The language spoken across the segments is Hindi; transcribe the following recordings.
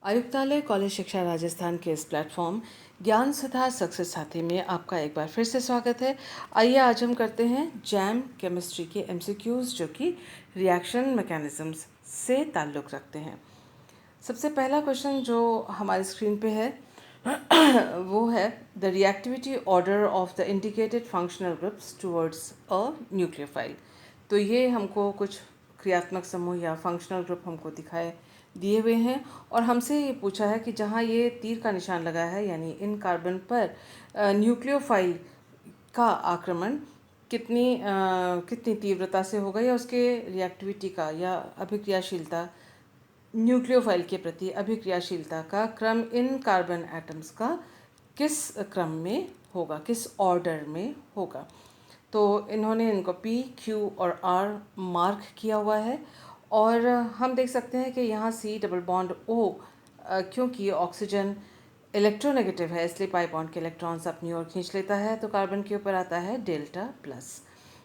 आयुक्तालय कॉलेज शिक्षा राजस्थान के इस प्लेटफॉर्म ज्ञान सुधार सक्सेस साथी में आपका एक बार फिर से स्वागत है। आइए आज हम करते हैं जैम केमिस्ट्री के एमसीक्यूज जो कि रिएक्शन मैकेनिज्म्स से ताल्लुक़ रखते हैं। सबसे पहला क्वेश्चन जो हमारी स्क्रीन पे है वो है the reactivity order of the indicated functional groups towards a nucleophile. तो ये हमको कुछ क्रियात्मक समूह या फंक्शनल ग्रुप हमको दिए हुए हैं और हमसे ये पूछा है कि जहाँ ये तीर का निशान लगा है यानी इन कार्बन पर न्यूक्लियोफाइल का आक्रमण कितनी तीव्रता से होगा या उसके रिएक्टिविटी का या अभिक्रियाशीलता न्यूक्लियोफाइल के प्रति अभिक्रियाशीलता का क्रम इन कार्बन एटम्स का किस क्रम में होगा, किस ऑर्डर में होगा। तो इन्होंने इनको P, Q और R मार्क किया हुआ है और हम देख सकते हैं कि यहाँ C डबल बॉन्ड O क्योंकि ऑक्सीजन इलेक्ट्रोनेगेटिव है इसलिए पाई बॉन्ड के इलेक्ट्रॉन्स अपनी ओर खींच लेता है, तो कार्बन के ऊपर आता है डेल्टा प्लस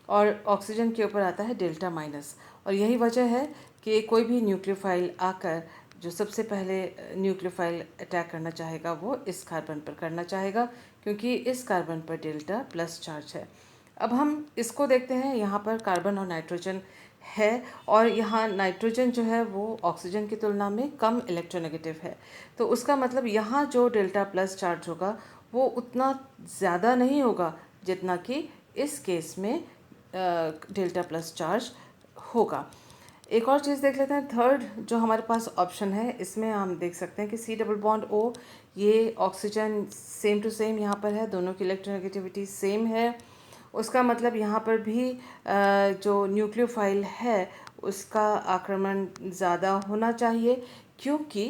और ऑक्सीजन के ऊपर आता है डेल्टा माइनस। और यही वजह है कि कोई भी न्यूक्लियोफाइल आकर जो सबसे पहले न्यूक्लियोफाइल अटैक करना चाहेगा वो इस कार्बन पर करना चाहेगा क्योंकि इस कार्बन पर डेल्टा प्लस चार्ज है। अब हम इसको देखते हैं, यहाँ पर कार्बन और नाइट्रोजन है और यहाँ नाइट्रोजन जो है वो ऑक्सीजन की तुलना में कम इलेक्ट्रोनेगेटिव है, तो उसका मतलब यहाँ जो डेल्टा प्लस चार्ज होगा वो उतना ज़्यादा नहीं होगा जितना कि इस केस में डेल्टा प्लस चार्ज होगा। एक और चीज़ देख लेते हैं, थर्ड जो हमारे पास ऑप्शन है इसमें हम देख सकते हैं कि C डबल बॉन्ड O, ये ऑक्सीजन सेम टू सेम यहाँ पर है, दोनों की इलेक्ट्रोनेगेटिविटी सेम है। उसका मतलब यहाँ पर भी जो न्यूक्लियोफाइल है उसका आक्रमण ज़्यादा होना चाहिए क्योंकि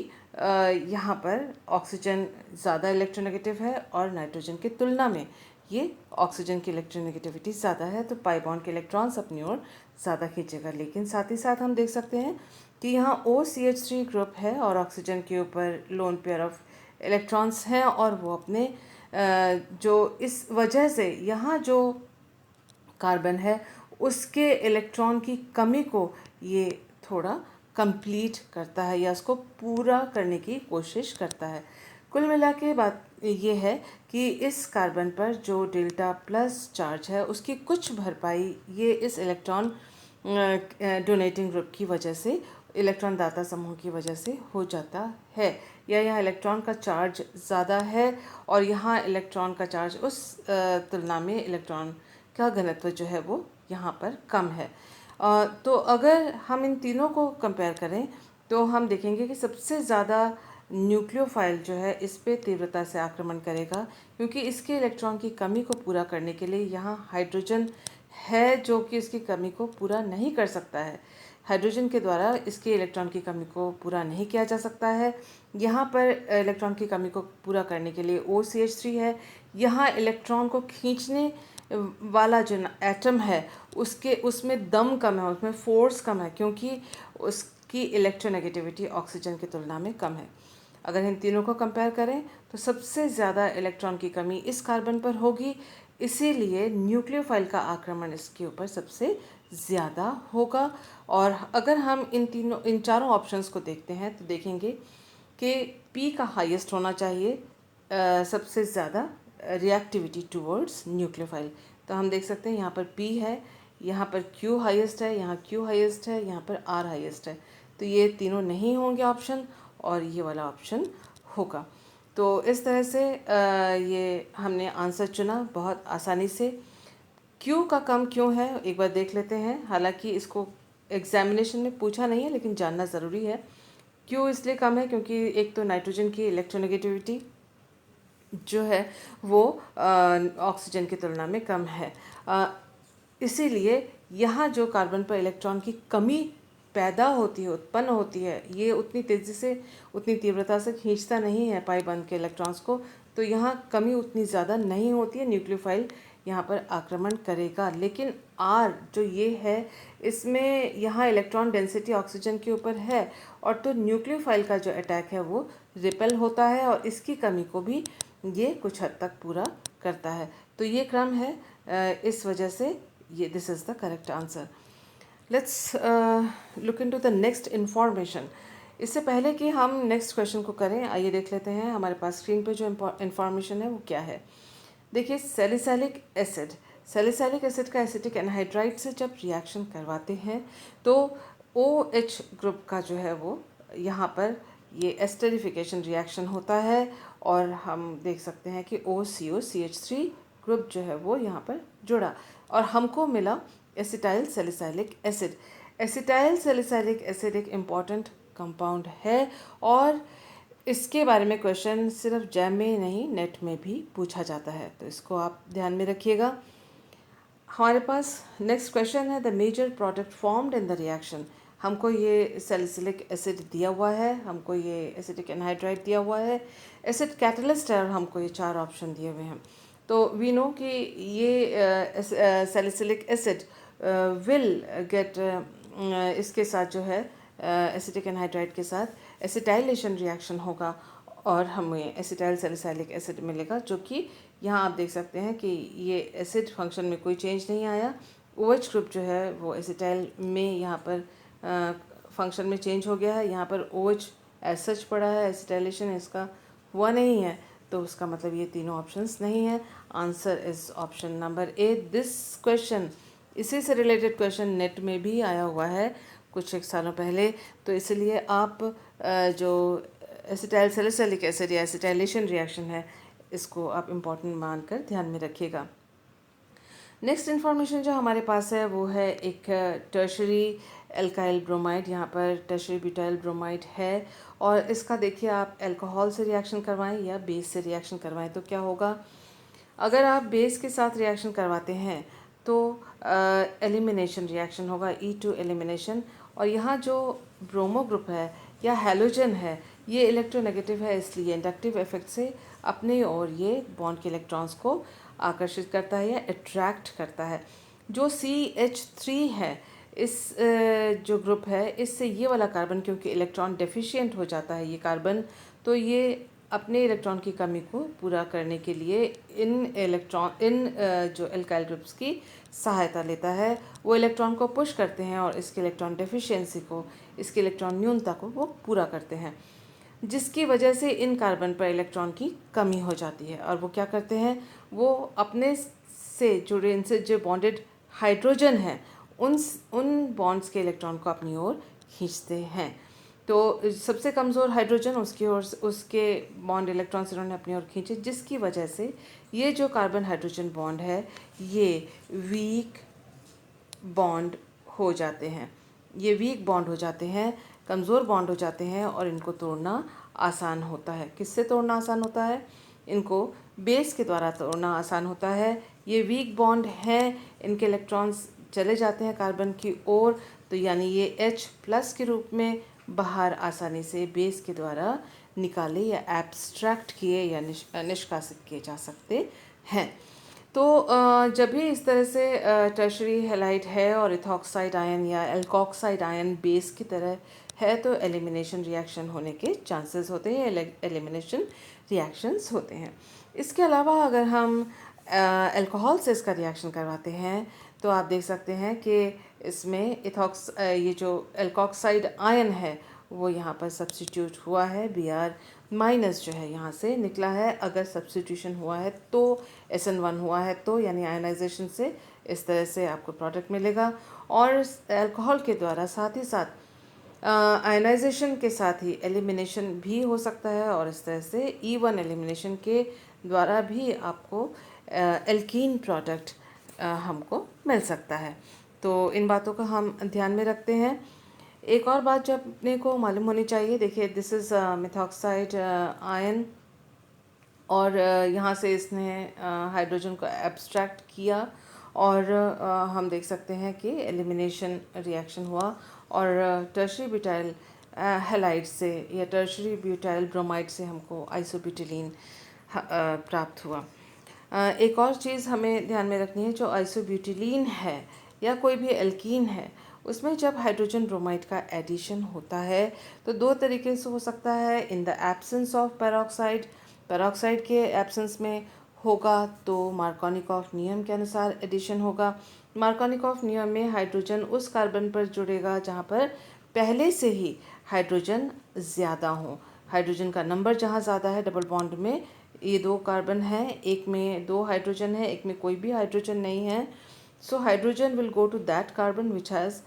यहाँ पर ऑक्सीजन ज़्यादा इलेक्ट्रोनेगेटिव है और नाइट्रोजन की तुलना में ये ऑक्सीजन की इलेक्ट्रोनेगेटिविटी ज़्यादा है, तो पाई बॉन्ड के इलेक्ट्रॉन्स अपनी ओर ज़्यादा खींचेगा। लेकिन साथ ही साथ हम देख सकते हैं कि यहाँ OCH3 ग्रुप है और ऑक्सीजन के ऊपर लोन पेयर ऑफ इलेक्ट्रॉन्स हैं और वो अपने जो इस वजह से यहाँ जो कार्बन है उसके इलेक्ट्रॉन की कमी को ये थोड़ा कंप्लीट करता है या उसको पूरा करने की कोशिश करता है। कुल मिला के बात ये है कि इस कार्बन पर जो डेल्टा प्लस चार्ज है उसकी कुछ भरपाई ये इस इलेक्ट्रॉन डोनेटिंग ग्रुप की वजह से, इलेक्ट्रॉन दाता समूह की वजह से हो जाता है, या यहाँ इलेक्ट्रॉन का चार्ज ज़्यादा है और यहाँ इलेक्ट्रॉन का चार्ज उस तुलना में इलेक्ट्रॉन का घनत्व जो है वो यहाँ पर कम है। तो अगर हम इन तीनों को कंपेयर करें तो हम देखेंगे कि सबसे ज़्यादा न्यूक्लियोफाइल जो है इस पे तीव्रता से आक्रमण करेगा क्योंकि इसके इलेक्ट्रॉन की कमी को पूरा करने के लिए यहाँ हाइड्रोजन है जो कि इसकी कमी को पूरा नहीं कर सकता है। हाइड्रोजन के द्वारा इसके इलेक्ट्रॉन की कमी को पूरा नहीं किया जा सकता है। यहाँ पर इलेक्ट्रॉन की कमी को पूरा करने के लिए OCH3 है। यहाँ इलेक्ट्रॉन को खींचने वाला जो एटम है उसमें दम कम है, उसमें फोर्स कम है क्योंकि उसकी इलेक्ट्रोनेगेटिविटी ऑक्सीजन की तुलना में कम है। अगर इन तीनों को कंपेयर करें तो सबसे ज़्यादा इलेक्ट्रॉन की कमी इस कार्बन पर होगी, इसीलिए न्यूक्लियोफाइल का आक्रमण इसके ऊपर सबसे ज़्यादा होगा। और अगर हम इन चारों ऑप्शंस को देखते हैं तो देखेंगे कि P का हाईएस्ट होना चाहिए, सबसे ज़्यादा रिएक्टिविटी टुवर्ड्स न्यूक्लियोफाइल। तो हम देख सकते हैं यहाँ पर P है, यहाँ पर Q हाईएस्ट है, यहाँ Q हाईएस्ट है, यहाँ पर R हाईएस्ट है, तो ये तीनों नहीं होंगे ऑप्शन और ये वाला ऑप्शन होगा। तो इस तरह से ये हमने आंसर चुना बहुत आसानी से। Q का कम क्यों है एक बार देख लेते हैं, हालांकि इसको एग्जामिनेशन में पूछा नहीं है लेकिन जानना ज़रूरी है। Q इसलिए कम है क्योंकि एक तो नाइट्रोजन की इलेक्ट्रोनेगेटिविटी जो है वो ऑक्सीजन की तुलना में कम है, इसीलिए यहाँ जो कार्बन पर इलेक्ट्रॉन की कमी पैदा होती है, उत्पन्न होती है, ये उतनी तेज़ी से उतनी तीव्रता से खींचता नहीं है पाई बंद के इलेक्ट्रॉन्स को, तो यहाँ कमी उतनी ज़्यादा नहीं होती है, न्यूक्लियोफाइल यहाँ पर आक्रमण करेगा। लेकिन R जो ये है इसमें यहाँ इलेक्ट्रॉन डेंसिटी ऑक्सीजन के ऊपर है और तो न्यूक्लियोफाइल का जो अटैक है वो रिपेल होता है और इसकी कमी को भी ये कुछ हद तक पूरा करता है। तो ये क्रम है, इस वजह से ये this is the correct answer. Let's look into the next information. इससे पहले कि हम नेक्स्ट क्वेश्चन को करें, आइए देख लेते हैं हमारे पास स्क्रीन पे जो इंफॉर्मेशन है वो क्या है। देखिए, सैलिसाइलिक एसिड का एसिटिक एनहाइड्राइड से जब रिएक्शन करवाते हैं तो OH ग्रुप का जो है वो यहाँ पर ये एस्टरिफिकेशन रिएक्शन होता है और हम देख सकते हैं कि OCO CH3 ग्रुप जो है वो यहाँ पर जुड़ा और हमको मिला acetyl salicylic acid. Acetyl salicylic acid एक इम्पॉर्टेंट कंपाउंड है और इसके बारे में क्वेश्चन सिर्फ जैम में ही नहीं, नेट में भी पूछा जाता है, तो इसको आप ध्यान में रखिएगा। हमारे पास नेक्स्ट क्वेश्चन है, the major product formed in the reaction. हमको ये सैलिसिलिक एसिड दिया हुआ है, हमको ये एसिटिक एनहाइड्राइड दिया हुआ है, एसिड कैटलिस्ट है और हमको ये 4 ऑप्शन दिए हुए हैं। तो वी नो कि ये सैलिसिलिक एसिड विल गेट इसके साथ जो है एसिटिक एनहाइड्राइड के साथ एसिटाइलेशन रिएक्शन होगा और हमें एसिटाइल सैलिसाइलिक एसिड मिलेगा, जो कि यहाँ आप देख सकते हैं कि ये एसिड फंक्शन में कोई चेंज नहीं आया। OH ग्रुप जो है वो एसिटाइल में यहाँ पर फंक्शन में चेंज हो गया है, यहाँ पर OH एज सच पड़ा है, एसिटाइलेशन इसका हुआ नहीं है, तो उसका मतलब ये तीनों ऑप्शंस नहीं है। Answer is option number A. This question, इसी से रिलेटेड क्वेश्चन नेट में भी आया हुआ है कुछ एक सालों पहले, तो इसलिए आप जो एसिटाइल सैलिसाइलिक एसिड या एसिटाइलेशन रिएक्शन है इसको आप इम्पॉर्टेंट मानकर ध्यान में रखिएगा। नेक्स्ट इन्फॉर्मेशन जो हमारे पास है वो है एक टर्शरी एल्काइल ब्रोमाइड। यहाँ पर टर्शरी ब्यूटाइल ब्रोमाइड है और इसका देखिए आप अल्कोहल से रिएक्शन करवाएं या बेस से रिएक्शन करवाएं तो क्या होगा। अगर आप बेस के साथ रिएक्शन करवाते हैं तो एलिमिनेशन रिएक्शन होगा, E2 एलिमिनेशन, और यहाँ जो ब्रोमो ग्रुप है या हैलोजन है ये इलेक्ट्रोनेगेटिव है, इसलिए इंडक्टिव इफेक्ट से अपने और ये बॉन्ड के इलेक्ट्रॉन्स को आकर्षित करता है या अट्रैक्ट करता है। जो CH3 है इस जो ग्रुप है इससे ये वाला कार्बन, क्योंकि इलेक्ट्रॉन डेफिशिएंट हो जाता है ये कार्बन, तो ये अपने इलेक्ट्रॉन की कमी को पूरा करने के लिए इन जो एल्काइल ग्रुप्स की सहायता लेता है। वो इलेक्ट्रॉन को पुश करते हैं और इसके इलेक्ट्रॉन डेफिशिएंसी को, इसके इलेक्ट्रॉन न्यूनता को वो पूरा करते हैं, जिसकी वजह से इन कार्बन पर इलेक्ट्रॉन की कमी हो जाती है और वो क्या करते हैं, वो अपने से जुड़े, इनसे जो बॉन्डेड हाइड्रोजन है उन बॉन्ड्स के इलेक्ट्रॉन को अपनी ओर खींचते हैं। तो सबसे कमज़ोर हाइड्रोजन उसकी ओर, उसके बॉन्ड इलेक्ट्रॉन्स इन्होंने अपनी ओर खींचे, जिसकी वजह से ये जो कार्बन हाइड्रोजन बॉन्ड है ये वीक बॉन्ड हो जाते हैं, ये वीक बॉन्ड हो जाते हैं, कमज़ोर बॉन्ड हो जाते हैं और इनको तोड़ना आसान होता है। किससे तोड़ना आसान होता है? इनको बेस के द्वारा तोड़ना आसान होता है। ये वीक बॉन्ड हैं, इनके इलेक्ट्रॉन्स चले जाते हैं कार्बन की ओर, तो यानी ये H+ के रूप में बाहर आसानी से बेस के द्वारा निकाले या एब्स्ट्रैक्ट किए या निष्कासित किए जा सकते हैं। तो जब भी इस तरह से टर्शरी हैलाइड है और इथॉक्साइड आयन या एल्कोक्साइड आयन बेस की तरह है तो एलिमिनेशन रिएक्शन होने के चांसेस होते हैं, एलिमिनेशन रिएक्शंस होते हैं। इसके अलावा अगर हम अल्कोहल से इसका रिएक्शन करवाते हैं तो आप देख सकते हैं कि इसमें ये जो एल्कोक्साइड आयन है वो यहाँ पर सब्स्टिट्यूट हुआ है, Br- जो है यहाँ से निकला है। अगर सब्स्टिट्यूशन हुआ है तो SN1 हुआ है तो यानी आयनाइजेशन से इस तरह से आपको प्रोडक्ट मिलेगा। और अल्कोहल के द्वारा साथ ही साथ आयनाइजेशन के साथ ही एलिमिनेशन भी हो सकता है और इस तरह से E1 एलिमिनेशन के द्वारा भी आपको एल्कीन प्रोडक्ट हमको मिल सकता है। तो इन बातों का हम ध्यान में रखते हैं। एक और बात जो अपने को मालूम होनी चाहिए, देखिए दिस इज़ मिथॉक्साइड आयन और यहाँ से इसने हाइड्रोजन को एब्स्ट्रैक्ट किया और हम देख सकते हैं कि एलिमिनेशन रिएक्शन हुआ और टर्शरी ब्यूटाइल हैलाइड से या टर्शरी ब्यूटाइल ब्रोमाइड से हमको आइसोब्यूटिलीन प्राप्त हुआ। एक और चीज़ हमें ध्यान में रखनी है, जो आइसोब्यूटिलीन है या कोई भी एल्कीन है उसमें जब हाइड्रोजन ब्रोमाइड का एडिशन होता है तो 2 तरीके से हो सकता है। इन the absence of peroxide, peroxide के एब्सेंस में होगा तो मार्कोनिकॉफ नियम के अनुसार एडिशन होगा। मार्कोनिकॉफ नियम में हाइड्रोजन उस कार्बन पर जुड़ेगा जहाँ पर पहले से ही हाइड्रोजन ज़्यादा हों। हाइड्रोजन का नंबर जहाँ ज़्यादा है डबल बॉन्ड में, ये 2 कार्बन है, एक में 2 हाइड्रोजन है, एक में कोई भी हाइड्रोजन नहीं है, so hydrogen will go to that carbon which has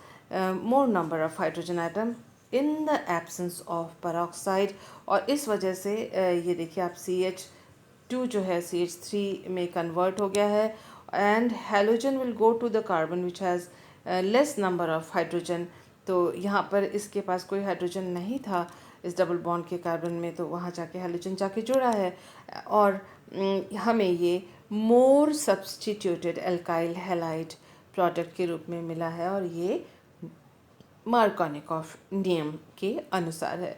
more number of hydrogen atom in the absence of peroxide. और इस वजह से ये देखिए आप CH2 जो है CH3 में कन्वर्ट हो गया है, and halogen will go to the carbon which has less number of hydrogen. तो यहाँ पर इसके पास कोई हाइड्रोजन नहीं था इस डबल बॉन्ड के कार्बन में, तो वहाँ जाके हाइड्रोजन जाके जुड़ा है, और हमें ये more substituted alkyl halide product के रूप में मिला है, और ये मार्कोनिकॉफ नियम के अनुसार है।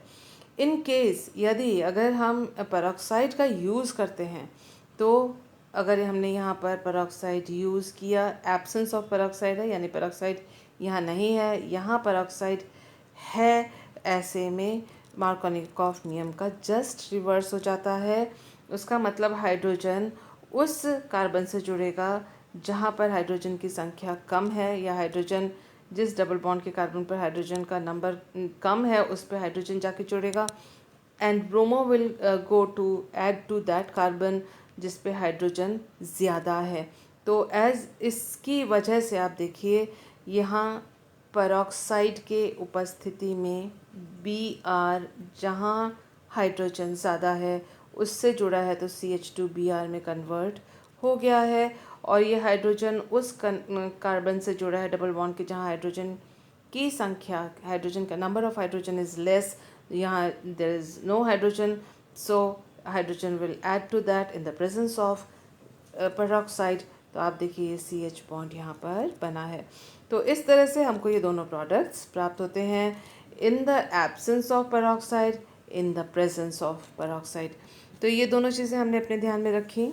इन केस यदि अगर हम पेरोक्साइड का यूज़ करते हैं, तो अगर हमने यहाँ पर पेरोक्साइड यूज़ किया, एब्सेंस ऑफ पेरोक्साइड है यानी पेरोक्साइड यहाँ नहीं है, यहाँ पेरोक्साइड है, ऐसे में मार्कोनिकॉफ नियम का जस्ट रिवर्स हो जाता है। उसका मतलब हाइड्रोजन उस कार्बन से जुड़ेगा जहाँ पर हाइड्रोजन की संख्या कम है, या हाइड्रोजन जिस डबल बॉन्ड के कार्बन पर हाइड्रोजन का नंबर कम है उस पर हाइड्रोजन जाके जुड़ेगा, and bromo will go to add to that carbon जिस पे हाइड्रोजन ज़्यादा है। तो एज इसकी वजह से आप देखिए यहाँ पेरोक्साइड के उपस्थिति में Br जहाँ हाइड्रोजन ज़्यादा है उससे जुड़ा है, तो CH2Br में कन्वर्ट हो गया है, और ये हाइड्रोजन उस कार्बन से जुड़ा है डबल बॉन्ड के जहाँ हाइड्रोजन की संख्या, हाइड्रोजन का number of hydrogen is less, यहाँ there is no hydrogen, so hydrogen will add to that in the presence of peroxide. तो आप देखिए ये CH बॉन्ड यहाँ पर बना है। तो इस तरह से हमको ये दोनों प्रोडक्ट्स प्राप्त होते हैं इन the absence of peroxide, in the presence of peroxide. तो ये दोनों चीज़ें हमने अपने ध्यान में रखी।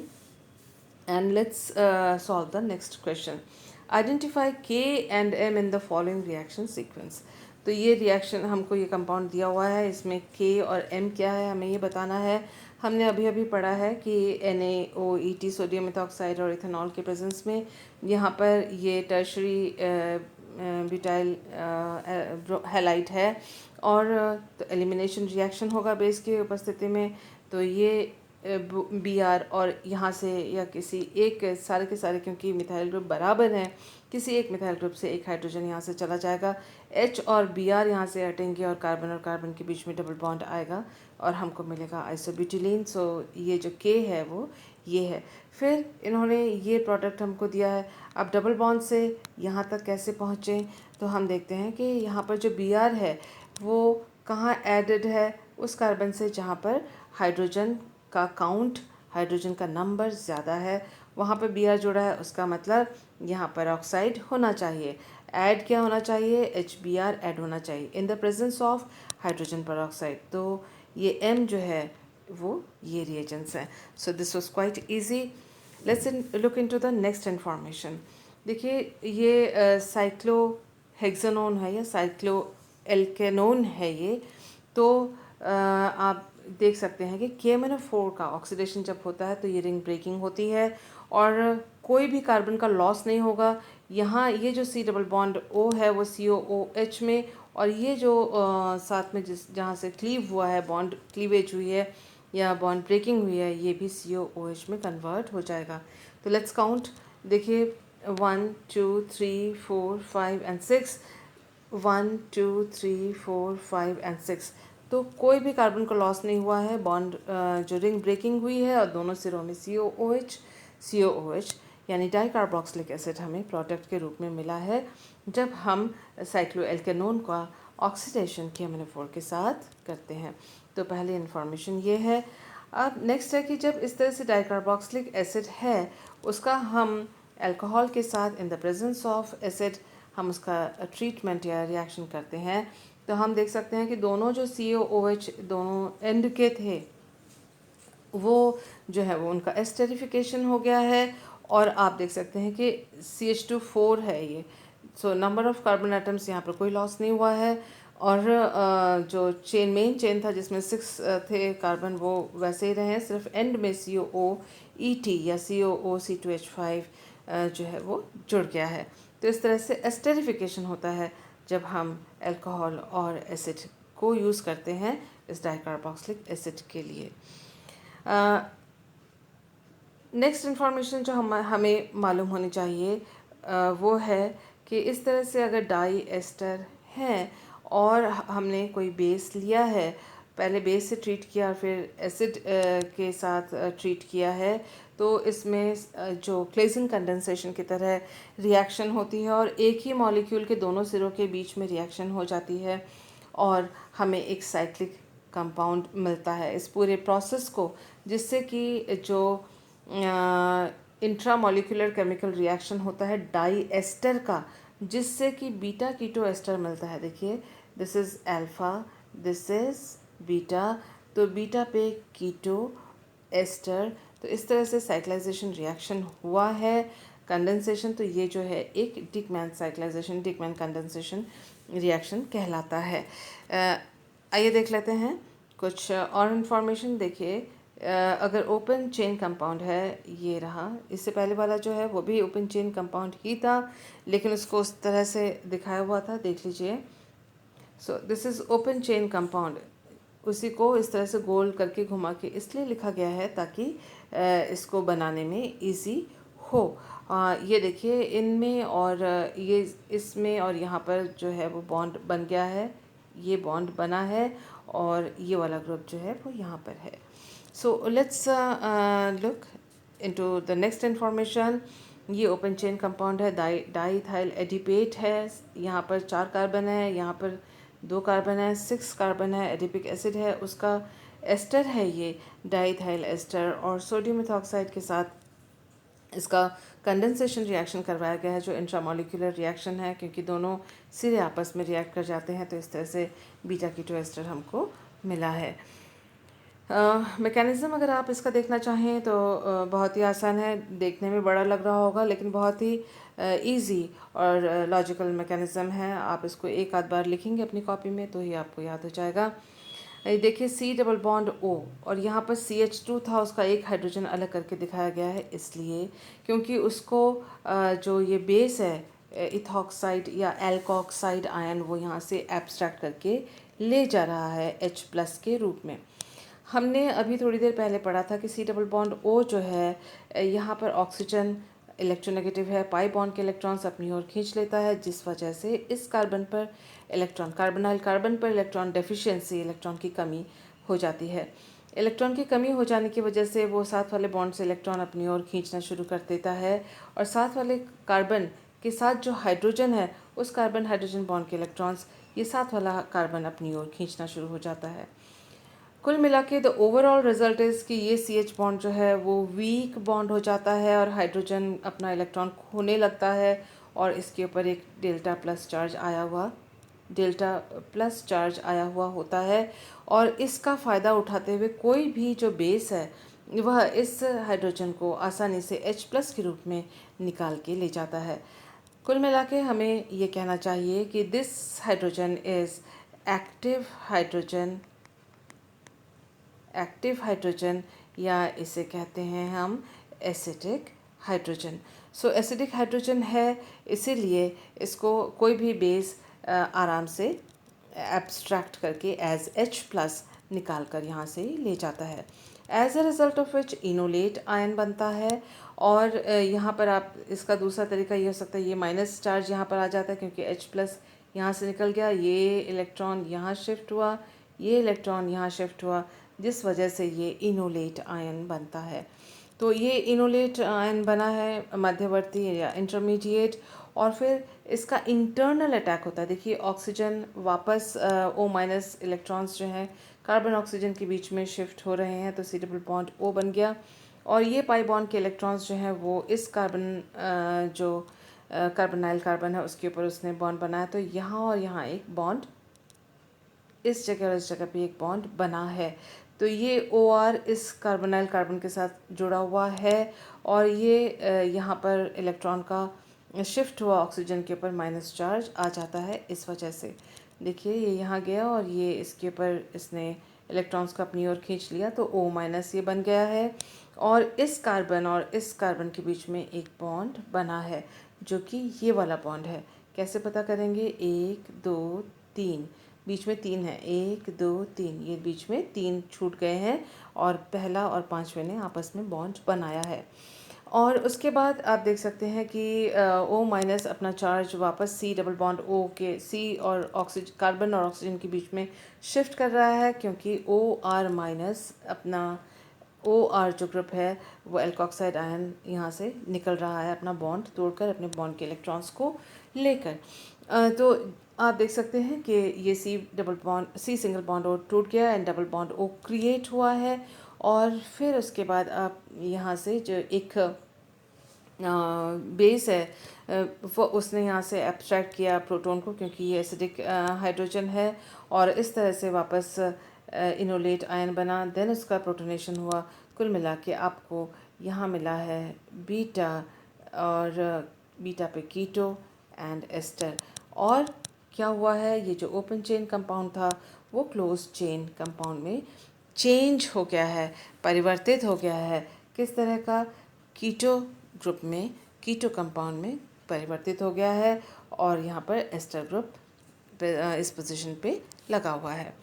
And let's solve the next question. Identify K and M in the following reaction sequence. तो ये रिएक्शन हमको ये कंपाउंड दिया हुआ है, इसमें K और M क्या है हमें ये बताना है। हमने अभी अभी पढ़ा है कि NaOET सोडियम मेथॉक्साइड और इथेनॉल के प्रेजेंस में यहाँ पर ये टर्शरी ब्यूटाइल हैलाइड है, और तो एलिमिनेशन रिएक्शन होगा बेस की उपस्थिति में। तो ये Br और यहाँ से या किसी एक सारे के सारे, क्योंकि मिथाइल ग्रुप बराबर हैं, किसी एक मिथाइल ग्रुप से एक हाइड्रोजन यहाँ से चला जाएगा, H और Br यहाँ से हटेंगे और कार्बन के बीच में डबल बॉन्ड आएगा और हमको मिलेगा आइसोब्यूटिलीन। सो ये जो K है वो ये है। फिर इन्होंने ये प्रोडक्ट हमको दिया है। अब डबल बॉन्ड से यहाँ तक कैसे पहुँचे, तो हम देखते हैं कि यहाँ पर जो Br है वो कहाँ एडेड है, उस कार्बन से जहाँ पर हाइड्रोजन का काउंट, हाइड्रोजन का नंबर ज़्यादा है, वहाँ पर Br जुड़ा है, उसका मतलब यहाँ पेरोक्साइड होना चाहिए। ऐड क्या होना चाहिए, HBr ऐड होना चाहिए इन the presence of hydrogen peroxide. तो ये M जो है वो ये रिएजेंट्स हैं। So this was quite easy. Let's look into the next information. देखिए ये साइक्लोहेक्सानोन है या साइक्लोएल्केनोन है ये। तो आप देख सकते हैं कि KMnO4 का ऑक्सीडेशन जब होता है तो ये रिंग ब्रेकिंग होती है और कोई भी कार्बन का लॉस नहीं होगा। यहाँ ये जो C डबल बॉन्ड O है वो COOH में, और ये जो साथ में जहाँ से क्लीव हुआ है, बॉन्ड क्लीवेज हुई है या बॉन्ड ब्रेकिंग हुई है, ये भी COOH में कन्वर्ट हो जाएगा। तो लेट्स काउंट। देखिए 1 2 3 4 5 एंड 6, 1 2 3 4 5 एंड 6। तो कोई भी कार्बन का लॉस नहीं हुआ है, बॉन्ड जो रिंग ब्रेकिंग हुई है और दोनों सिरों में COOH यानी डाइकार्बोक्सिलिक एसिड हमें प्रोडक्ट के रूप में मिला है जब हम साइक्लोएल्केनोन का ऑक्सीडेशन KMnO4 के साथ करते हैं। तो पहली इन्फॉर्मेशन ये है। अब नेक्स्ट है कि जब इस तरह से डाइकार्बोक्सिलिक एसिड है उसका हम अल्कोहल के साथ इन द प्रेजेंस ऑफ एसिड हम उसका ट्रीटमेंट या रिएक्शन करते हैं, तो हम देख सकते हैं कि दोनों जो COOH दोनों एंड के थे वो जो है वो उनका एस्टेरिफिकेशन हो गया है, और आप देख सकते हैं कि CH2 4 है ये। So number of carbon atoms यहाँ पर कोई लॉस नहीं हुआ है, और जो मेन चेन था जिसमें 6 थे कार्बन वो वैसे ही रहे, सिर्फ एंड में COOET या COOC2H5 जो है वो जुड़ गया है। तो इस तरह से एस्टेरिफिकेशन होता है जब हम अल्कोहल और एसिड को यूज़ करते हैं इस डाइकार्बोक्सिलिक एसिड के लिए। नेक्स्ट इन्फॉर्मेशन जो हमें मालूम होनी चाहिए वो है कि इस तरह से अगर डाई एस्टर हैं और हमने कोई बेस लिया है, पहले बेस से ट्रीट किया और फिर एसिड के साथ ट्रीट किया है, तो इसमें जो क्लेजिंग कंडेंसेशन की तरह रिएक्शन होती है और एक ही मॉलिक्यूल के दोनों सिरों के बीच में रिएक्शन हो जाती है और हमें एक साइक्लिक कंपाउंड मिलता है इस पूरे प्रोसेस को, जिससे कि जो इंट्रामॉलिक्यूलर केमिकल रिएक्शन होता है डाई एस्टर का, जिससे कि बीटा कीटो एस्टर मिलता है। देखिए, this is alpha, this is beta, तो बीटा पे कीटो एस्टर, तो इस तरह से साइक्लाइजेशन रिएक्शन हुआ है। कंडेंसेशन, तो ये जो है एक डिकमैन साइक्लाइजेशन, डिकमैन कंडेंसेशन रिएक्शन कहलाता है। आइए देख लेते हैं कुछ और इन्फॉर्मेशन। देखिए, अगर ओपन चेन कंपाउंड है, ये रहा, इससे पहले वाला जो है वो भी ओपन चेन कंपाउंड ही था, लेकिन उसको उस तरह से दिखाया हुआ था, देख लीजिए। So this is open chain compound, उसी को इस तरह से गोल करके घुमा के इसलिए लिखा गया है ताकि इसको बनाने में इजी हो। ये देखिए, इनमें और ये इसमें और यहाँ पर जो है वो बॉन्ड बन गया है, ये बॉन्ड बना है और ये वाला ग्रुप जो है वो यहाँ पर है। So let's look into the next information. ये ओपन चेन कंपाउंड है, डाईइथाइल एडिपेट है, यहाँ पर 4 कार्बन है, यहाँ पर 2 कार्बन है, 6 कार्बन है, एडिपिक एसिड है, उसका एस्टर है ये डाईइथाइल एस्टर, और सोडियम मेथॉक्साइड के साथ इसका कंडेंसेशन रिएक्शन करवाया गया है जो इंट्रामॉलिक्यूलर रिएक्शन है, क्योंकि दोनों सिरे आपस में रिएक्ट कर जाते हैं, तो इस तरह से बीटा कीटो एस्टर हमको मिला है। मैकेनिज़्म अगर आप इसका देखना चाहें तो बहुत ही आसान है, देखने में बड़ा लग रहा होगा लेकिन बहुत ही इजी और लॉजिकल मैकेनिज़्म है। आप इसको एक आध बार लिखेंगे अपनी कॉपी में तो ही आपको याद हो जाएगा। ये देखिए, C डबल बॉन्ड O और यहाँ पर CH2 था, उसका एक हाइड्रोजन अलग करके दिखाया गया है, इसलिए क्योंकि उसको जो ये बेस है इथॉक्साइड या एल्कोक्साइड आयन वो यहाँ से एब्स्ट्रैक्ट करके ले जा रहा है H+ के रूप में। हमने अभी थोड़ी देर पहले पढ़ा था कि C डबल बॉन्ड O जो है यहाँ पर ऑक्सीजन इलेक्ट्रोनेगेटिव है, पाई बॉन्ड के इलेक्ट्रॉन्स अपनी ओर खींच लेता है, जिस वजह से इस कार्बन पर इलेक्ट्रॉन, कार्बोनाइल कार्बन पर इलेक्ट्रॉन डेफिशिएंसी, इलेक्ट्रॉन की कमी हो जाती है। इलेक्ट्रॉन की कमी हो जाने की वजह से वो साथ वाले बॉन्ड से इलेक्ट्रॉन अपनी ओर खींचना शुरू कर देता है और साथ वाले कार्बन के साथ जो हाइड्रोजन है उस कार्बन हाइड्रोजन बॉन्ड के इलेक्ट्रॉन्स ये साथ वाला कार्बन अपनी ओर खींचना शुरू हो जाता है। कुल मिला के द ओवरऑल रिजल्ट इज़ कि ये CH बॉन्ड जो है वो वीक बॉन्ड हो जाता है और हाइड्रोजन अपना इलेक्ट्रॉन खोने लगता है और इसके ऊपर एक डेल्टा प्लस चार्ज आया हुआ होता है और इसका फ़ायदा उठाते हुए कोई भी जो बेस है वह इस हाइड्रोजन को आसानी से H+ के रूप में निकाल के ले जाता है। कुल मिला के हमें ये कहना चाहिए कि this hydrogen is active hydrogen या इसे कहते हैं हम acidic hydrogen. So acidic hydrogen है, इसीलिए इसको कोई भी बेस आराम से एब्स्ट्रैक्ट करके एज H+ निकाल कर यहाँ से ले जाता है। As a result of which enolate ion बनता है और यहाँ पर आप इसका दूसरा तरीका ये हो सकता है, ये माइनस चार्ज यहाँ पर आ जाता है क्योंकि H+ यहाँ से निकल गया, ये इलेक्ट्रॉन यहाँ शिफ्ट हुआ, ये इलेक्ट्रॉन यहाँ शिफ्ट हुआ, जिस वजह से ये इनोलेट आयन बनता है। तो ये इनोलेट आयन बना है मध्यवर्ती या इंटरमीडिएट और फिर इसका इंटरनल अटैक होता है। देखिए, ऑक्सीजन वापस O- इलेक्ट्रॉन्स जो हैं कार्बन ऑक्सीजन के बीच में शिफ्ट हो रहे हैं, तो C डबल बॉन्ड O बन गया और ये पाई बॉन्ड के इलेक्ट्रॉन्स जो हैं वो इस कार्बन जो कार्बोनाइल कार्बन है उसके ऊपर उसने बॉन्ड बनाया, तो यहाँ और यहाँ एक बॉन्ड, इस जगह और इस जगह पे एक बॉन्ड बना है। तो ये OR इस कार्बोनाइल कार्बन के साथ जुड़ा हुआ है और ये यहाँ पर इलेक्ट्रॉन का शिफ्ट हुआ ऑक्सीजन के ऊपर माइनस चार्ज आ जाता है इस वजह से। देखिए, ये यहाँ गया और ये इसके ऊपर इसने इलेक्ट्रॉन्स को अपनी ओर खींच लिया, तो O- ये बन गया है और इस कार्बन के बीच में एक बॉन्ड बना है जो कि ये वाला बॉन्ड है। कैसे पता करेंगे? 1 2 3, बीच में 3 है, 1 2 3, ये बीच में 3 छूट गए हैं और पहला और पांचवें ने आपस में बॉन्ड बनाया है। और उसके बाद आप देख सकते हैं कि ओ माइनस अपना चार्ज वापस सी डबल बॉन्ड ओ के सी और ऑक्सीजन कार्बन और ऑक्सीजन के बीच में शिफ्ट कर रहा है, क्योंकि ओ आर माइनस अपना ओ आर जो ग्रुप है वो एल्कोक्साइड आयन यहाँ से निकल रहा है अपना बॉन्ड तोड़कर, अपने बॉन्ड के इलेक्ट्रॉन्स को लेकर। तो आप देख सकते हैं कि ये सी सिंगल बॉन्ड ओ टूट गया and double bond O create हुआ है। और फिर उसके बाद आप यहाँ से जो एक बेस है वो उसने यहाँ से एब्स्ट्रैक्ट किया प्रोटॉन को, क्योंकि ये एसिडिक हाइड्रोजन है, और इस तरह से वापस इनोलेट आयन बना, देन उसका प्रोटोनेशन हुआ। कुल मिला के आपको यहाँ मिला है बीटा, और बीटा पे कीटो एंड एस्टर। और क्या हुआ है, ये जो ओपन चेन कंपाउंड था वो क्लोज चेन कंपाउंड में चेंज हो गया है, परिवर्तित हो गया है। किस तरह का? कीटो ग्रुप में, कीटो कंपाउंड में परिवर्तित हो गया है, और यहाँ पर एस्टर ग्रुप इस पोजीशन पे लगा हुआ है।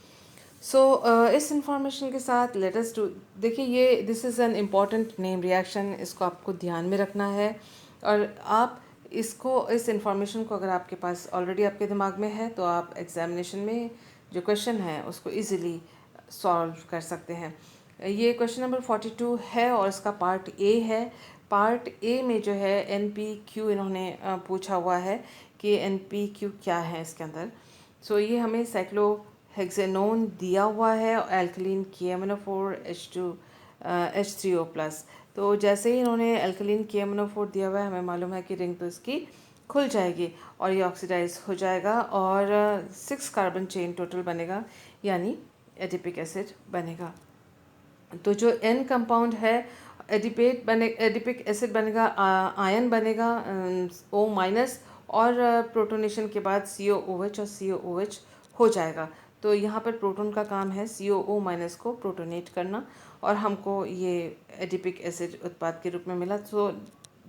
इस इंफॉर्मेशन के साथ लेट अस डू, देखिए ये this is an important name reaction, इसको आपको ध्यान में रखना है। और आप इसको, इस इंफॉर्मेशन को अगर आपके पास ऑलरेडी आपके दिमाग में है तो आप एग्जामिनेशन में जो क्वेश्चन है उसको इजीली सॉल्व कर सकते हैं। ये क्वेश्चन नंबर 42 है और इसका पार्ट ए है। पार्ट ए में जो है NPQ इन्होंने पूछा हुआ है कि NPQ क्या है इसके अंदर। ये हमें साइक्लोहेक्सेनोन दिया हुआ है, एल्कलीन KMnO4 H3O+। तो जैसे ही इन्होंने एल्कलीन KMnO4 दिया हुआ है, हमें मालूम है कि रिंग तो इसकी खुल जाएगी और ये ऑक्सीडाइज हो जाएगा और 6 कार्बन चेन टोटल बनेगा, यानी एडिपिक एसिड बनेगा। तो जो N कंपाउंड है एडिपिक एसिड बनेगा, आयन बनेगा O- और प्रोटोनेशन के बाद COOH और COOH हो जाएगा। तो यहाँ पर प्रोटॉन का काम है COO- को प्रोटोनेट करना, और हमको ये एडिपिक एसिड उत्पाद के रूप में मिला। तो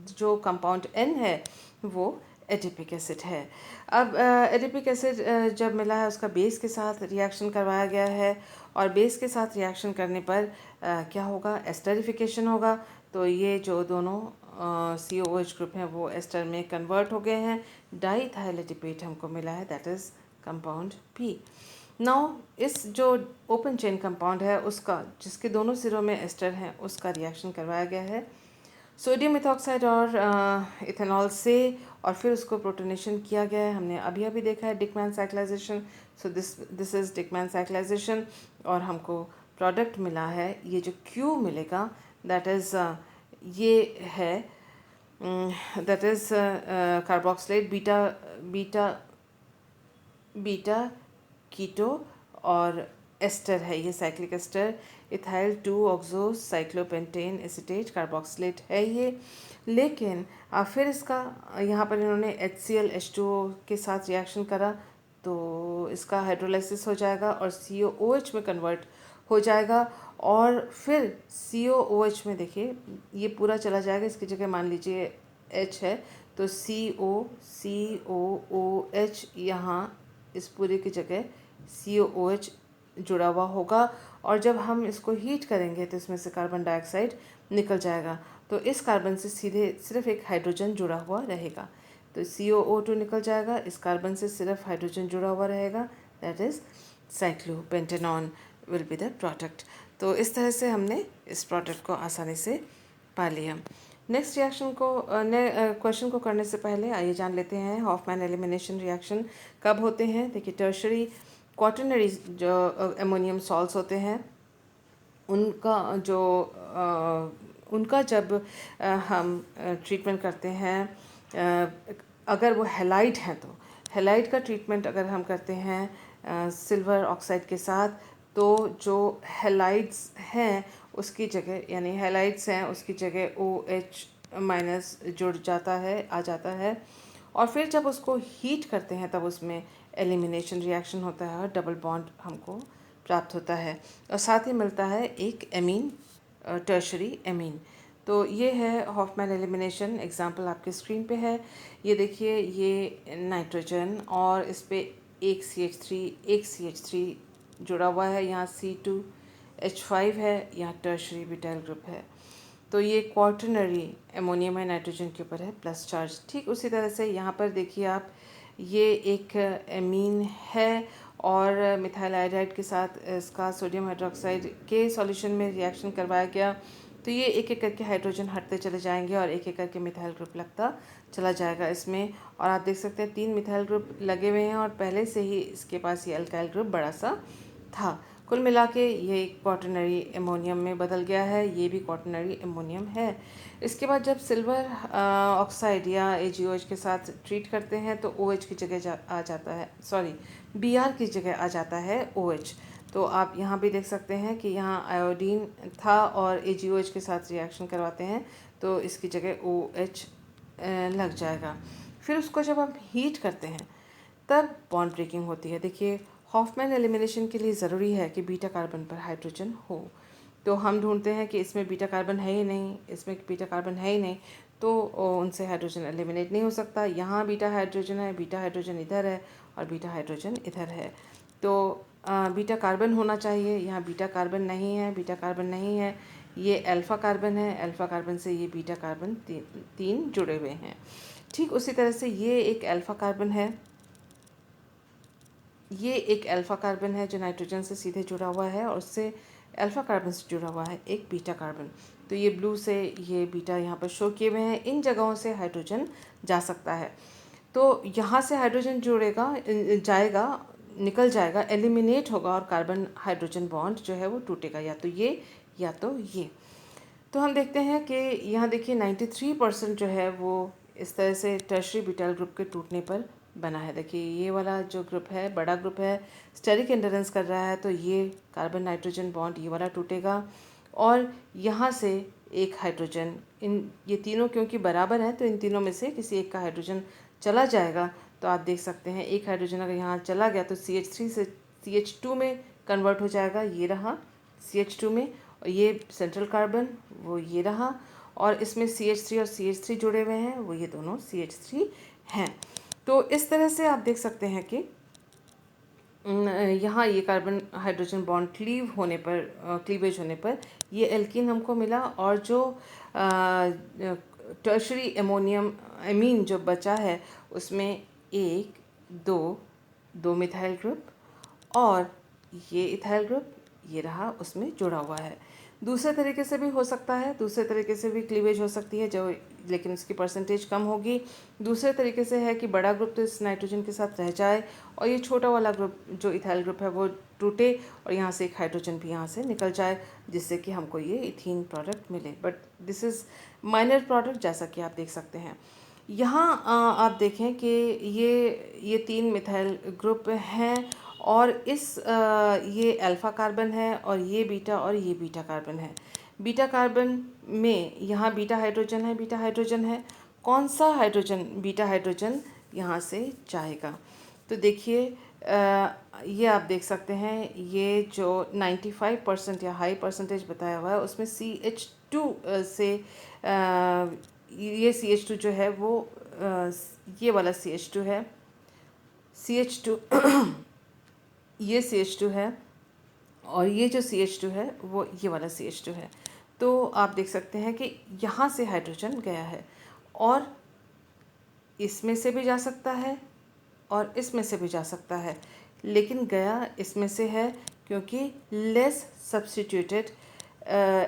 जो कंपाउंड N है वो एडिपिक एसिड है। अब एडिपिक एसिड जब मिला है उसका बेस के साथ रिएक्शन करवाया गया है, और बेस के साथ रिएक्शन करने पर क्या होगा? एस्टरिफिकेशन होगा। तो ये जो दोनों COOH ग्रुप हैं वो एस्टर में कन्वर्ट हो गए हैं, डाईइथाइल एडिपेट हमको मिला है, that is compound P। Now इस जो ओपन चेन कंपाउंड है उसका, जिसके दोनों सिरों में एस्टर हैं, उसका रिएक्शन करवाया गया है सोडियम इथॉक्साइड और इथेनॉल से, और फिर उसको प्रोटोनेशन किया गया है। हमने अभी अभी देखा है डिकमैन साइक्लाइजेशन। दिस इज़ डिकमैन साइक्लाइजेशन, और हमको प्रोडक्ट मिला है, ये जो Q मिलेगा दैट इज़ ये है, that is carboxylate beta keto और एस्टर है, ये cyclic ester ethyl 2 oxo cyclopentane acetate carboxylate है ये। लेकिन फिर इसका यहाँ पर इन्होंने HCl H2O के साथ रिएक्शन करा, तो इसका हाइड्रोलाइसिस हो जाएगा और COOH में कन्वर्ट हो जाएगा, और फिर COOH में देखिए ये पूरा चला जाएगा, इसकी जगह मान लीजिए H है, तो COOH यहाँ इस पूरे की जगह COOH जुड़ा हुआ होगा, और जब हम इसको हीट करेंगे तो इसमें से कार्बन डाइऑक्साइड निकल जाएगा। तो इस कार्बन से सीधे सिर्फ एक हाइड्रोजन जुड़ा हुआ रहेगा, तो COO2 निकल जाएगा, इस कार्बन से सिर्फ हाइड्रोजन जुड़ा हुआ रहेगा, that is cyclopentanone will be the product. तो इस तरह से हमने इस प्रोडक्ट को आसानी से पा लिया। नेक्स्ट रिएक्शन को क्वेश्चन को करने से पहले आइए जान लेते हैं हॉफमैन एलिमिनेशन रिएक्शन कब होते हैं। देखिए टर्शरी क्वाटरनरी जो अमोनियम सॉल्ट्स होते हैं उनका जब हम ट्रीटमेंट करते हैं, अगर वो हेलाइड हैं तो हेलाइड का ट्रीटमेंट अगर हम करते हैं सिल्वर ऑक्साइड के साथ, तो जो हेलाइड्स हैं उसकी जगह, यानी हेलाइड्स हैं उसकी जगह OH- जुड़ जाता है, आ जाता है, और फिर जब उसको हीट करते हैं तब उसमें एलिमिनेशन रिएक्शन होता है और डबल बॉन्ड हमको प्राप्त होता है, और साथ ही मिलता है एक एमीन, टर्शरी एमीन। तो ये है हॉफमैन एलिमिनेशन। एग्जांपल आपके स्क्रीन पे है, ये देखिए, ये नाइट्रोजन और इस पे एक CH3, एक CH3 जुड़ा हुआ है, यहाँ C2H5 है, यहाँ टर्शरी ब्यूटाइल ग्रुप है। तो ये क्वार्टरनरी अमोनियम है, नाइट्रोजन के ऊपर है प्लस चार्ज। ठीक उसी तरह से यहाँ पर देखिए आप, ये एक एमीन है और मिथाइल आयोडाइड के साथ इसका सोडियम हाइड्रोक्साइड के सॉल्यूशन में रिएक्शन करवाया गया। तो ये एक एक करके हाइड्रोजन हटते चले जाएंगे और एक एक करके मिथाइल ग्रुप लगता चला जाएगा इसमें। और आप देख सकते हैं 3 मिथाइल ग्रुप लगे हुए हैं और पहले से ही इसके पास ये अल्काइल ग्रुप बड़ा सा था। कुल मिला के ये क्वाटरनरी अमोनियम में बदल गया है, ये भी क्वाटरनरी अमोनियम है। इसके बाद जब सिल्वर ऑक्साइड या AgOH के साथ ट्रीट करते हैं तो OH की जगह आ जाता है, सॉरी Br की जगह आ जाता है OH। तो आप यहाँ भी देख सकते हैं कि यहाँ आयोडीन था और AgOH के साथ रिएक्शन करवाते हैं तो इसकी जगह OH लग जाएगा। फिर उसको जब हम हीट करते हैं तब बॉन्ड ब्रेकिंग होती है। देखिए हॉफमैन एलिमिनेशन के लिए ज़रूरी है कि बीटा कार्बन पर हाइड्रोजन हो। तो हम ढूंढते हैं कि इसमें बीटा कार्बन है ही नहीं, इसमें बीटा कार्बन है ही नहीं, तो उनसे हाइड्रोजन एलिमिनेट नहीं हो सकता। यहाँ बीटा हाइड्रोजन है, बीटा हाइड्रोजन इधर है और बीटा हाइड्रोजन इधर है, तो बीटा कार्बन होना चाहिए। यहाँ बीटा कार्बन नहीं है, बीटा कार्बन नहीं है, ये अल्फ़ा कार्बन है, अल्फ़ा कार्बन से ये बीटा कार्बन तीन जुड़े हुए हैं। ठीक उसी तरह से ये एक अल्फ़ा कार्बन है, ये एक अल्फ़ा कार्बन है जो नाइट्रोजन से सीधे जुड़ा हुआ है और उससे अल्फ़ा कार्बन से जुड़ा हुआ है एक बीटा कार्बन। तो ये ब्लू से ये बीटा यहाँ पर शो किए हुए हैं, इन जगहों से हाइड्रोजन जा सकता है। तो यहाँ से हाइड्रोजन जुड़ेगा, जाएगा, निकल जाएगा, एलिमिनेट होगा और कार्बन हाइड्रोजन बॉन्ड जो है वो टूटेगा, या तो ये या तो ये। तो हम देखते हैं कि यहाँ देखिए 93% जो है वो इस तरह से टर्शरी ब्यूटाइल ग्रुप के टूटने पर बना है। देखिए ये वाला जो ग्रुप है, बड़ा ग्रुप है, स्टेरिक एंडोरेंस कर रहा है, तो ये कार्बन नाइट्रोजन बॉन्ड ये वाला टूटेगा और यहाँ से एक हाइड्रोजन, इन ये तीनों क्योंकि बराबर हैं तो इन तीनों में से किसी एक का हाइड्रोजन चला जाएगा। तो आप देख सकते हैं एक हाइड्रोजन अगर यहाँ चला गया तो CH3 से CH2 में कन्वर्ट हो जाएगा, ये रहा CH2 में, और ये सेंट्रल कार्बन वो ये रहा, और इसमें CH3 और CH3 जुड़े हुए हैं, वो ये दोनों CH3 हैं। तो इस तरह से आप देख सकते हैं कि यहाँ ये कार्बन हाइड्रोजन बॉन्ड क्लीवेज होने पर ये एल्कीन हमको मिला, और जो टर्शरी अमोनियम एमीन जो बचा है उसमें दो मिथाइल ग्रुप और ये इथाइल ग्रुप ये रहा उसमें जुड़ा हुआ है। दूसरे तरीके से भी हो सकता है, दूसरे तरीके से भी क्लीवेज हो सकती है जो, लेकिन इसकी परसेंटेज कम होगी। दूसरे तरीके से है कि बड़ा ग्रुप तो इस नाइट्रोजन के साथ रह जाए और ये छोटा वाला ग्रुप जो इथाइल ग्रुप है वो टूटे और यहाँ से एक हाइड्रोजन भी यहाँ से निकल जाए, जिससे कि हमको ये इथीन प्रोडक्ट मिले। But this is minor product, जैसा कि आप देख सकते हैं। यहाँ आप देखें कि ये 3 मिथाइल ग्रुप हैं और ये अल्फ़ा कार्बन है और ये बीटा कार्बन है। बीटा कार्बन में यहाँ बीटा हाइड्रोजन है। कौन सा हाइड्रोजन, बीटा हाइड्रोजन यहाँ से जाएगा? तो देखिए ये आप देख सकते हैं, ये जो 95% या हाई परसेंटेज बताया हुआ है उसमें CH2 से ये CH2 जो है वो ये वाला CH2 है, CH2 ये CH2 है और ये जो CH2 है वो ये वाला CH2 है। तो आप देख सकते हैं कि यहाँ से हाइड्रोजन गया है और इसमें से भी जा सकता है और इसमें से भी जा सकता है, लेकिन गया इसमें से है क्योंकि लेस सब्स्टिट्यूटेड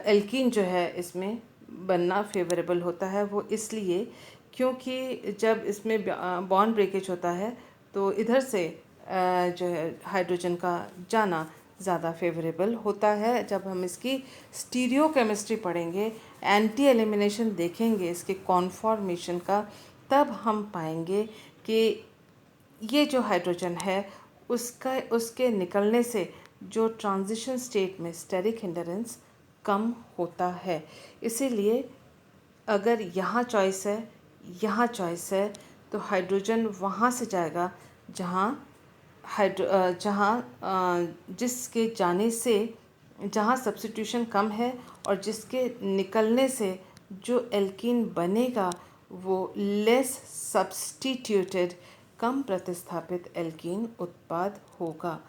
एल्कीन जो है इसमें बनना फेवरेबल होता है। वो इसलिए क्योंकि जब इसमें बॉन्ड ब्रेकेज होता है तो इधर से जो है हाइड्रोजन का जाना ज़्यादा फेवरेबल होता है। जब हम इसकी स्टीरियो केमिस्ट्री पढ़ेंगे, एंटी एलिमिनेशन देखेंगे इसके कॉन्फॉर्मेशन का, तब हम पाएंगे कि ये जो हाइड्रोजन है उसके निकलने से जो ट्रांजिशन स्टेट में स्टेरिक हिंडरेंस कम होता है। इसीलिए अगर यहाँ चॉइस है तो हाइड्रोजन वहाँ से जाएगा जिसके जाने से जहाँ सब्स्टिट्यूशन कम है और जिसके निकलने से जो एल्कीन बनेगा वो लेस सब्स्टिट्यूटेड कम प्रतिस्थापित एल्कीन उत्पाद होगा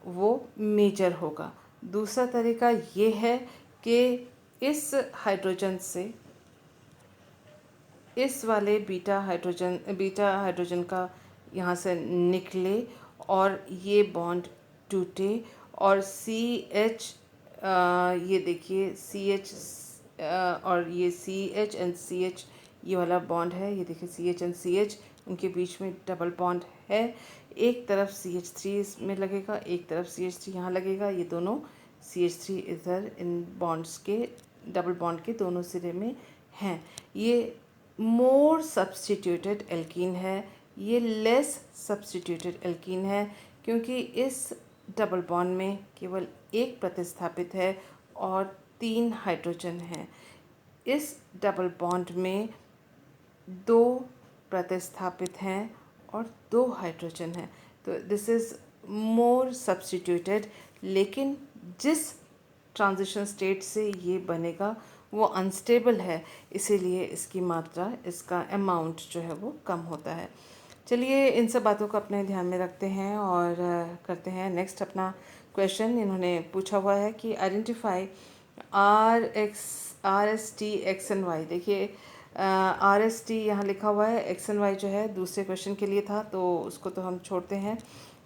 वो मेजर होगा। दूसरा तरीका ये है कि इस हाइड्रोजन से इस वाले बीटा हाइड्रोजन का यहाँ से निकले और ये बॉन्ड टूटे और CH, ये देखिए CH, और ये CH एंड CH, ये वाला बॉन्ड है, ये देखिए CH एंड CH, उनके बीच में डबल बॉन्ड है। एक तरफ CH3 इसमें लगेगा, एक तरफ CH3 यहाँ लगेगा। ये दोनों CH3 इधर इन बॉन्ड्स के डबल बॉन्ड के दोनों सिरे में हैं। ये मोर सब्स्टिट्यूटेड एल्कीन है, ये लेस सब्स्टिट्यूटेड एल्कीन है, क्योंकि इस डबल बॉन्ड में केवल एक प्रतिस्थापित है और 3 हाइड्रोजन हैं। इस डबल बॉन्ड में 2 प्रतिस्थापित हैं और 2 हाइड्रोजन हैं। तो दिस इज़ मोर सब्स्टिट्यूटेड, लेकिन जिस ट्रांजिशन स्टेट से ये बनेगा वो अनस्टेबल है, इसीलिए इसकी मात्रा, इसका अमाउंट जो है वो कम होता है। चलिए इन सब बातों को अपने ध्यान में रखते हैं और करते हैं नेक्स्ट अपना क्वेश्चन। इन्होंने पूछा हुआ है कि identify R S T X and Y. देखिए RST यहाँ लिखा हुआ है, XNY जो है दूसरे क्वेश्चन के लिए था, तो उसको तो हम छोड़ते हैं।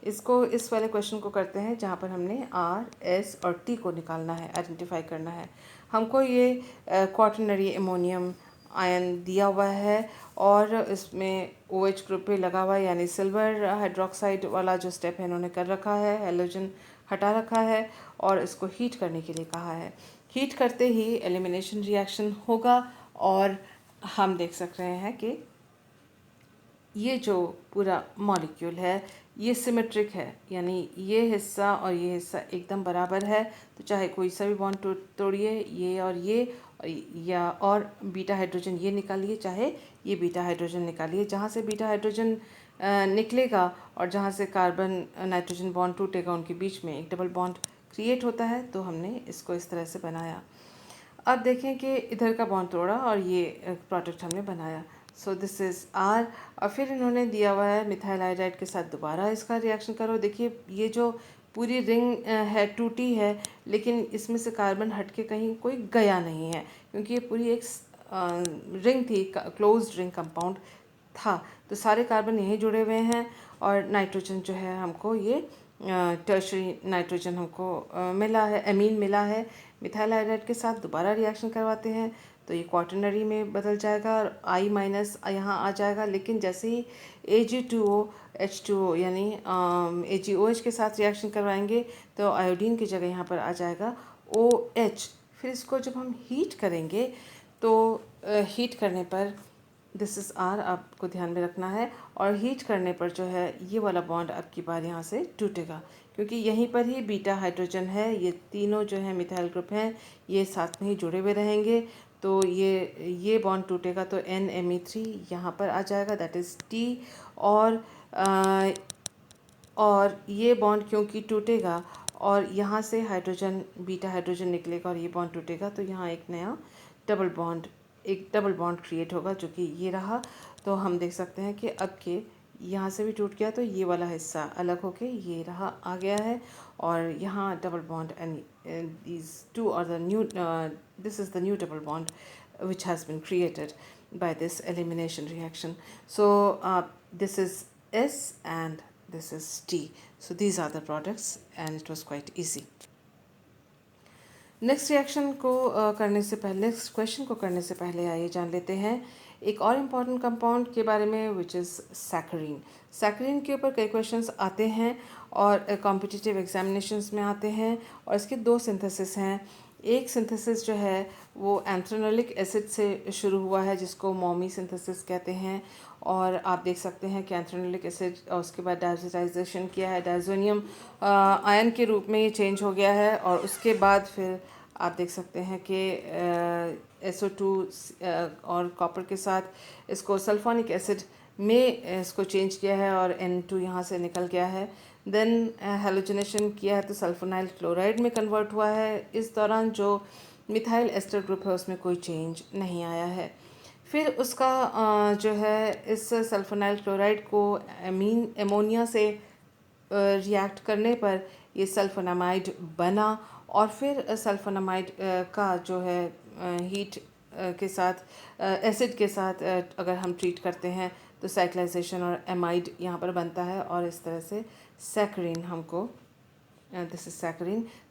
इसको इस वाले क्वेश्चन को करते हैं जहाँ पर हमने R, S और T को निकालना है, आइडेंटिफाई करना है। हमको ये क्वाटरनरी अमोनियम आयन दिया हुआ है और इसमें OH ग्रुप पे लगा हुआ है, यानी सिल्वर हाइड्रोक्साइड वाला जो स्टेप है इन्होंने कर रखा है, हेलोजन हटा रखा है और इसको हीट करने के लिए कहा है। हीट करते ही एलिमिनेशन रिएक्शन होगा और हम देख सक रहे हैं कि ये जो पूरा मॉलिक्यूल है ये सिमेट्रिक है, यानी ये हिस्सा और ये हिस्सा एकदम बराबर है। तो चाहे कोई सा भी बॉन्ड तोड़िए, ये या और बीटा हाइड्रोजन ये निकालिए, चाहे ये बीटा हाइड्रोजन निकालिए, जहाँ से बीटा हाइड्रोजन निकलेगा और जहाँ से कार्बन नाइट्रोजन बॉन्ड टूटेगा उनके बीच में एक डबल बॉन्ड क्रिएट होता है। तो हमने इसको इस तरह से बनाया। अब देखें कि इधर का बॉन्ड तोड़ा और ये प्रोडक्ट हमने बनाया। So this is R। और फिर इन्होंने दिया हुआ है मिथाइल हाइड्राइड के साथ दोबारा इसका रिएक्शन करो। देखिए ये जो पूरी रिंग है टूटी है, लेकिन इसमें से कार्बन हट के कहीं कोई गया नहीं है, क्योंकि ये पूरी एक रिंग थी, क्लोज्ड रिंग कंपाउंड था। तो सारे कार्बन यहीं जुड़े हुए हैं और नाइट्रोजन जो है हमको ये टर्शरी नाइट्रोजन हमको मिला है, एमीन मिला है। मिथाइल हाइड्राइड के साथ दोबारा रिएक्शन करवाते हैं तो ये क्वाटरनरी में बदल जाएगा और I- यहाँ आ जाएगा। लेकिन जैसे ही Ag2O H2O यानी AgOH के साथ रिएक्शन करवाएंगे तो आयोडीन की जगह यहाँ पर आ जाएगा OH। फिर इसको जब हम हीट करेंगे तो हीट करने पर दिस इज़ R, आपको ध्यान में रखना है। और हीट करने पर जो है ये वाला बॉन्ड अब की बार यहाँ से टूटेगा, क्योंकि यहीं पर ही बीटा हाइड्रोजन है। ये तीनों जो है मिथाइल ग्रुप हैं, ये साथ में ही जुड़े हुए रहेंगे। तो ये बॉन्ड टूटेगा तो NMe3 यहाँ पर आ जाएगा, दैट इज़ T। और ये बॉन्ड क्योंकि टूटेगा और यहाँ से हाइड्रोजन बीटा हाइड्रोजन निकलेगा और ये बॉन्ड टूटेगा, तो यहाँ एक डबल बॉन्ड क्रिएट होगा, जो कि ये रहा। तो हम देख सकते हैं कि अब के यहाँ से भी टूट गया तो ये वाला हिस्सा अलग होके ये रहा आ गया है और यहाँ double bond and these two are the new this is the new double bond which has been created by this elimination reaction. So this is S and this is T. So these are the products and it was quite easy. Next reaction को करने से पहले, नेक्स्ट क्वेश्चन को करने से पहले आइए जान लेते हैं एक और इम्पॉर्टेंट कंपाउंड के बारे में, विच इज़ सैकरीन। सैकरीन के ऊपर कई क्वेश्चंस आते हैं और कॉम्पिटिटिव एग्जामिनेशंस में आते हैं और इसके 2 सिंथेसिस हैं। एक सिंथेसिस जो है वो एंथ्रेनोलिक एसिड से शुरू हुआ है, जिसको मोमी सिंथेसिस कहते हैं। और आप देख सकते हैं कि एंथ्रेनोलिक एसिड और उसके बाद डायजोटाइजेशन किया है, डायजोनियम आयन के रूप में ये चेंज हो गया है। और उसके बाद फिर आप देख सकते हैं कि SO2 और कॉपर के साथ इसको सल्फोनिक एसिड में इसको चेंज किया है और N2 यहाँ से निकल गया है। देन हेलोजनेशन किया है तो सल्फोनाइल क्लोराइड में कन्वर्ट हुआ है। इस दौरान जो मिथाइल एस्टर ग्रुप है उसमें कोई चेंज नहीं आया है। फिर उसका जो है इस सल्फोनाइल क्लोराइड को एमोनिया से रिएक्ट करने पर ये सल्फोनामाइड बना, और फिर सल्फोनामाइड का जो है हीट के साथ एसिड के साथ अगर हम ट्रीट करते हैं तो साइक्लाइजेशन और एमाइड यहाँ पर बनता है, और इस तरह से सैकरीन हमको दिस इज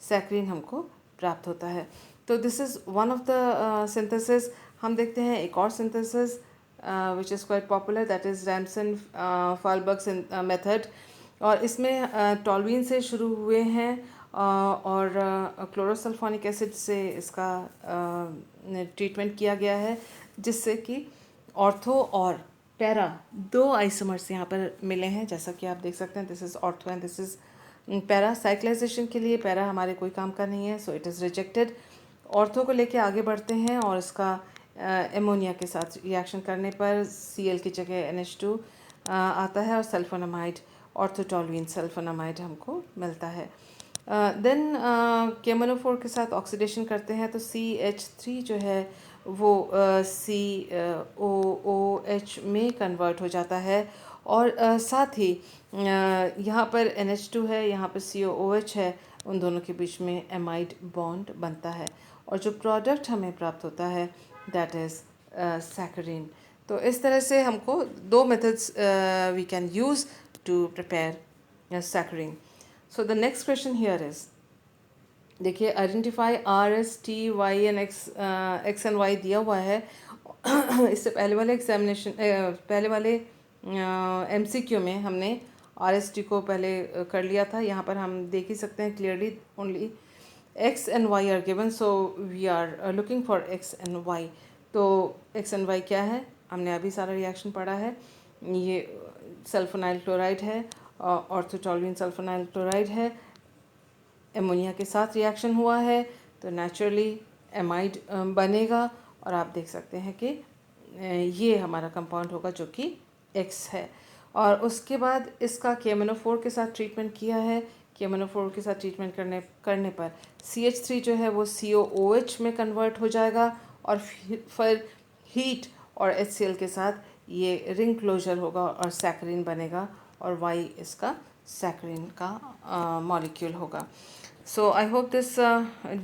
सैकरीन हमको प्राप्त होता है। तो this is one of the synthesis. हम देखते हैं एक और synthesis which is quite popular, that is Remsen Fahlberg method, और इसमें टॉलुइन से शुरू हुए हैं और क्लोरोसल्फोनिक एसिड से इसका ट्रीटमेंट किया गया है, जिससे कि ऑर्थो और पैरा दो आइसोमर्स यहाँ पर मिले हैं, जैसा कि आप देख सकते हैं। This is ortho and this is para. Cyclisation के लिए पैरा हमारे कोई काम का नहीं है, so it is rejected. Ortho को लेके आगे बढ़ते हैं और इसका एमोनिया के साथ रिएक्शन करने पर Cl की जगह NH2 आता है और सल्फोनामाइड ऑर्थोटोलुइन सल्फोनामाइड हमको मिलता है। देन KMnO4 के साथ ऑक्सीडेशन करते हैं तो CH3 जो है वो COOH में कन्वर्ट हो जाता है, और साथ ही यहाँ पर NH2 है, यहाँ पर COOH है, उन दोनों के बीच में एमाइड बॉन्ड बनता है, और जो प्रोडक्ट हमें प्राप्त होता है दैट इज़ सैकरीन। तो इस तरह से हमको दो methods we can use to prepare saccharin. So the next question here is, देखिए identify RS T Y and X and Y दिया हुआ है। इससे पहले वाले एग्जामिनेशन पहले वाले MCQ में हमने RST को पहले कर लिया था। यहाँ पर हम देख ही सकते हैं clearly only X and Y are given, so we are looking for X and Y। तो X and Y क्या है, हमने अभी सारा रिएक्शन पढ़ा है। ये सल्फोनाइल क्लोराइड है, ऑर्थोटोलुइन सल्फोनाइल क्लोराइड है, एमोनिया के साथ रिएक्शन हुआ है तो नेचुरली एमाइड बनेगा, और आप देख सकते हैं कि ये हमारा कंपाउंड होगा जो कि X है। और उसके बाद इसका KMnO4 के साथ ट्रीटमेंट किया है। KMnO4 के साथ ट्रीटमेंट करने पर CH3 जो है वो COOH में कन्वर्ट हो जाएगा, और फिर हीट और HCl के साथ ये रिंग क्लोजर होगा और सैकरीन बनेगा, और Y इसका सैकरीन का मॉलिक्यूल होगा। So I hope this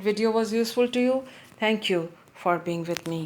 video was useful to you. Thank you for being with me.